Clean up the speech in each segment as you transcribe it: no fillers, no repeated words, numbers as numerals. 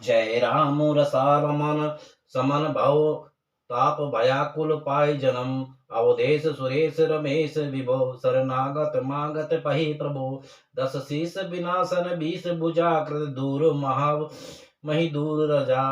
जय राम रसारमन समन भव ताप भयाकुल पाय जन्म। अवधेश सुरेश रमेश विभो शरणागत मागत पहि प्रभो। दस शीस विनाशन 20 भुजा कृत दूर महाव मही दूर रजा।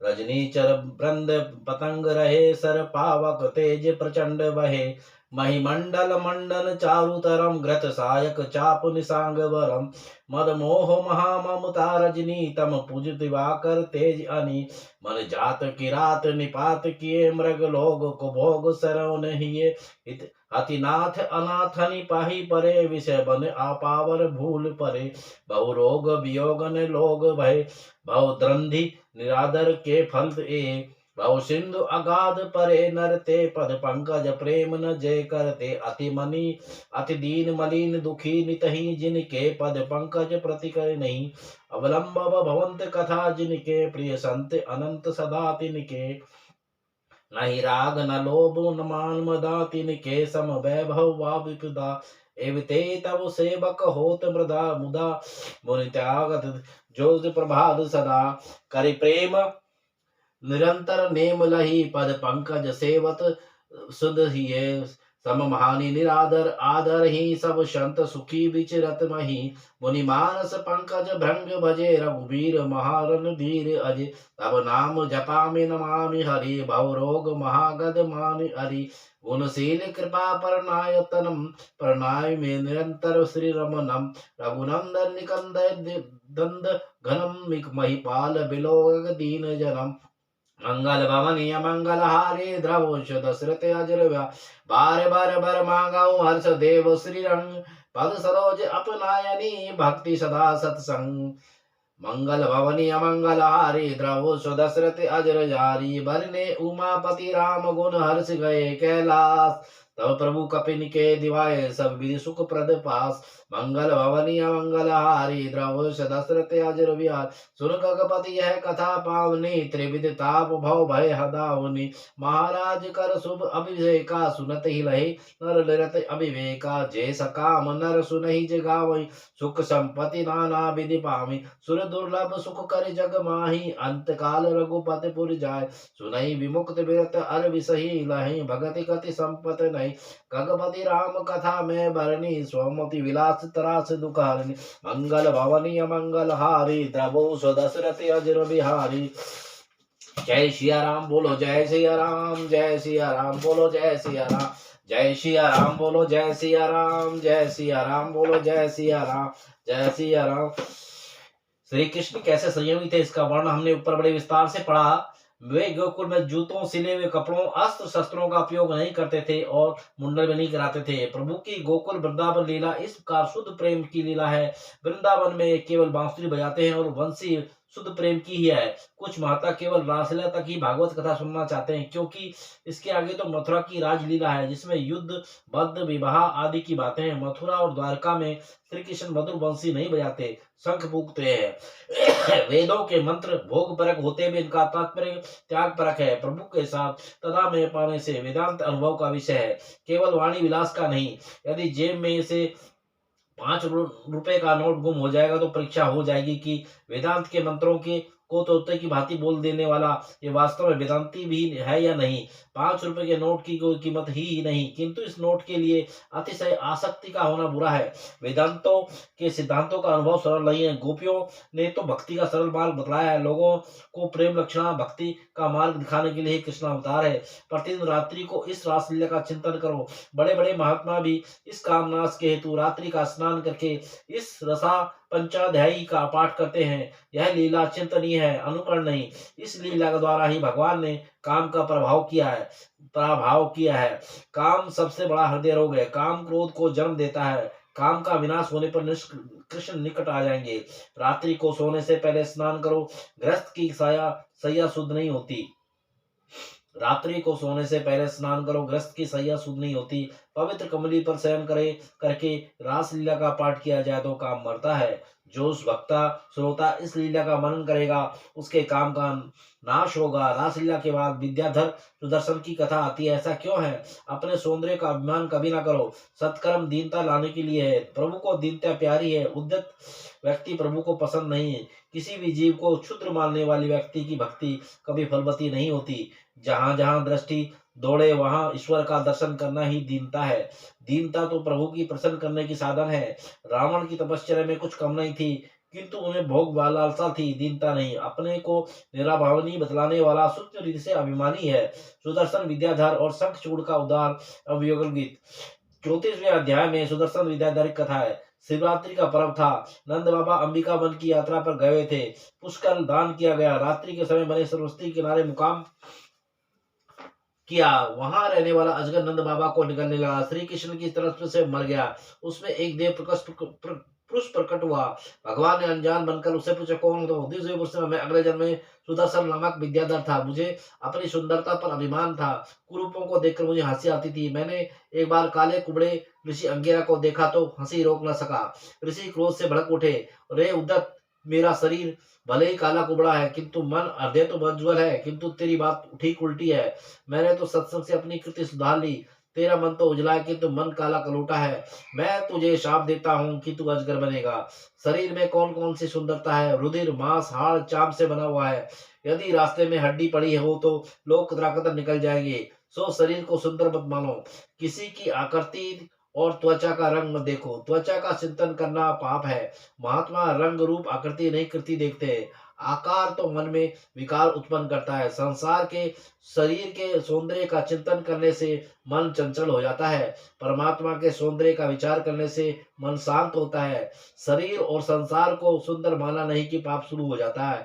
रजनी चर वृंद पतंग रहे सर पावक तेज प्रचंड बहे। महिमंडल मंडन चारुतरम घृत सायक चाप निसांग वरम। मद मोह महाममता रजनी तम पूज दिवाकर तेज अनी। मन जात किरात निपात किए मृग लोग को भोग सरवन हिये। अतिनाथ अनाथनि पाही परे विषय बन आपावर भूल परे। बहु रोग वियोग न लोग भय भव द्रंधि निरादर के फल ए। भव सिंधु अगाध परे नरते पद पंकज प्रेम न जय करते। अति मनी अति दीन मलिन दुखी नितहि जिनके पद पंकज प्रतिकर नहीं। अवलंब भवंत कथा जिनके प्रिय संत अनंत सदा तिनके। नहीं राग न लोभ न मान मदा तिनके सम वैभव वा विपदा। एवते तव सेवक होत मृदा मुदा मुनि त्यागत जोज प्रभात सदा। करि प्रेम निरंतर नेम लही पद पंकज सेवत सुध हिये। सम महानि निरादर आदर ही सब संत सुखी विचरत मही। मुनि मानस पंकज भृंग भजे रघुबीर महारन धीर अज। तब नाम जपामि नमामि हरि भव रोग महागद मानि हरि। गुणशील कृपा परनायतनम प्रणाय में निरंतर श्री रमनम। रघुनंदन निकंदन दंद घनम महिपाल बिलोक दीन जनम। मंगल भवनीय मंगल हारे द्रवोश दशरथ अजर बार बार बर मांगऊ हर्ष देव श्री रंग। पद सरोज अपनायनी भक्ति सदा सत्संग। मंगल भवनीय मंगल हारे द्रवोश दशरथ अजर जारी। बरने उमापति राम गुण हर्ष गए कैलाश। तब प्रभु कपिन के दिवाए सब विधि सुख प्रद पास। मंगल भवनीय मंगल हारी द्रवोश दशरथ अजर विहार। सुन गगपति यह कथा पावनी त्रिविध ताप भव भय हदावनी। महाराज कर शुभ अभिषेका सुनत ही लहे नर निरत अभिवेका। जे सकाम नर सुनहि जगावई सुख संपत्ति नाना विधि पावि। सुर दुर्लभ सुख कर जग माही अंत काल रघुपति पुर जाय। सुनहि विमुक्त विरत अर विसही लहि भगति कति संपत नहीं। गगपति राम कथा में बरनी स्वमति विलास तरास दुखारनी। मंगल भवनीय मंगल हारी द्रवोश दशरथ अजर बिहारी। जय सिया राम बोलो जय सिया राम जय सिया राम बोलो जय सिया राम। जय सिया राम बोलो जय सिया राम जय सिया राम बोलो जय सिया राम जय सिया राम। श्री कृष्ण कैसे संयमी थे इसका वर्णन हमने ऊपर बड़े विस्तार से पढ़ा। वे गोकुल में जूतों सिले हुए कपड़ों अस्त्र शस्त्रों का उपयोग नहीं करते थे और मुंडन भी नहीं कराते थे। प्रभु की गोकुल वृंदावन लीला इस प्रकार शुद्ध प्रेम की लीला है। वृंदावन में केवल बांसुरी बजाते हैं और वंशी शुद्ध प्रेम की ही है। कुछ महता केवल रासलीला तक ही भागवत कथा सुनना चाहते हैं, क्योंकि इसके आगे तो मथुरा की राजलीला है जिसमें युद्ध बद्ध विवाह आदि की बातें हैं। मथुरा और द्वारका में श्री कृष्ण मधुर बंसी नहीं बजाते, शंख फूंकते हैं। वेदों के मंत्र भोग परक होते भी इनका तात्पर्य त्याग परक है। प्रभु के साथ तदा में पाने से वेदांत अनुभव का विषय है, केवल वाणी विलास का नहीं। यदि जेब में से 5 रुपए का नोट गुम हो जाएगा तो परीक्षा हो जाएगी कि वेदांत के मंत्रों के को तोते की भांति बोल देने वाला ये वास्तव में वेदांती भी है या नहीं। 5 रुपए के नोट की कोई कीमत ही नहीं, किंतु इस नोट के लिए अतिशय आसक्ति का होना बुरा है। वेदांतों के सिद्धांतों का अनुभव सरल नहीं है। गोपियों ने तो भक्ति का सरल मार्ग बतलाया है। लोगों को प्रेम लक्षणा भक्ति का मार्ग दिखाने के लिए कृष्ण अवतार है। प्रतिदिन रात्रि को इस रासलीला का चिंतन करो। बड़े बड़े महात्मा भी इस कामनाश के हेतु रात्रि का स्नान करके इस रसा पंचाध्यायी का पाठ करते हैं। यह लीला चिंतनीय है, अनुकरण नहीं। इस लीला के द्वारा ही भगवान ने काम का पराभव किया है। काम सबसे बड़ा हृदय रोग है। काम क्रोध को जन्म देता है। काम का विनाश होने पर कृष्ण निकट आ जाएंगे। रात्रि को सोने से पहले स्नान करो। गृहस्थ की सैया शुद्ध नहीं होती। रात्रि को सोने से पहले स्नान करो, गृहस्थ की सैया शुद्ध नहीं होती। पवित्र कमली पर शयन करके रासलीला का पाठ किया जाए तो काम मरता है। जो उस वक्ता श्रोता इस लीला का मनन करेगा उसके काम का नाश होगा। रासलीला के बाद विद्याधर सुदर्शन की कथा आती है। ऐसा क्यों है? अपने सौंदर्य का अभिमान कभी ना करो। सत्कर्म दीनता लाने के लिए है। प्रभु को दीनता प्यारी है। उद्यत व्यक्ति प्रभु को पसंद नहीं है। किसी भी जीव को क्षुद्र मानने वाली व्यक्ति की भक्ति कभी फलवती नहीं होती। जहां जहां दृष्टि दौड़े वहां ईश्वर का दर्शन करना ही दीनता है। दीनता तो प्रभु की प्रसन्न करने की साधन है। रावण की तपश्चर्या में कुछ कम नहीं थी, किंतु उन्हें भोग लालसा थी, दीनता नहीं। अपने को निराभावनी बतलाने वाला सूक्ष्म रीति से अभिमानी है। सुदर्शन विद्याधर और शंखचूड़ का उदार अवयुगल गीत। 34वें अध्याय में सुदर्शन विद्याधर की कथा है। शिवरात्रि का पर्व था। नंद बाबा अंबिका वन की यात्रा पर गए थे। पुष्कर दान किया गया। रात्रि के समय बने सरस्वती किनारे मुकाम किया। वहां रहने वाला अजगर नंद बाबा को निकलने लगा। श्री कृष्ण की तरफ से मर गया। उसमें एक देव पुरुष प्रकट हुआ। भगवान ने अनजान बनकर उससे पूछा, कौन हो? दिव्य पुरुष ने, मैं अगले जन्म में सुदर्शन नामक विद्याधर था। मुझे अपनी सुंदरता पर अभिमान था। कुरूपों को देखकर मुझे हंसी आती थी। मैंने एक बार काले कुबड़े ऋषि अंगिरा को देखा तो हंसी रोक न सका। ऋषि क्रोध से भड़क उठे, रे उद्धत, मेरा शरीर भले ही काला कुबड़ा है, किंतु मन हृदय तो प्रज्वल है। किंतु तेरी बात ठीक उल्टी है। मैंने तो सत्संग से अपनी कृति सुधार ली। तेरा मन तो उजला है, किंतु मन काला कलूटा है। मैं तुझे शाप देता हूँ कि तू अजगर बनेगा। शरीर में कौन कौन सी सुंदरता है? रुधिर, मांस, हाड़, चाम से बना हुआ है। यदि रास्ते में हड्डी पड़ी हो तो लोग कतरा निकल जाएंगे। सो शरीर को सुंदर मत मानो। किसी की आकृति और त्वचा का रंग मत देखो। त्वचा का चिंतन करना पाप है। महात्मा रंग रूप आकृति नहीं कृति देखते हैं। आकार तो मन में विकार उत्पन्न करता है। संसार के शरीर के सौंदर्य का चिंतन करने से मन चंचल हो जाता है। परमात्मा के सौंदर्य का विचार करने से मन शांत होता है। शरीर और संसार को सुंदर माना नहीं कि पाप शुरू हो जाता है।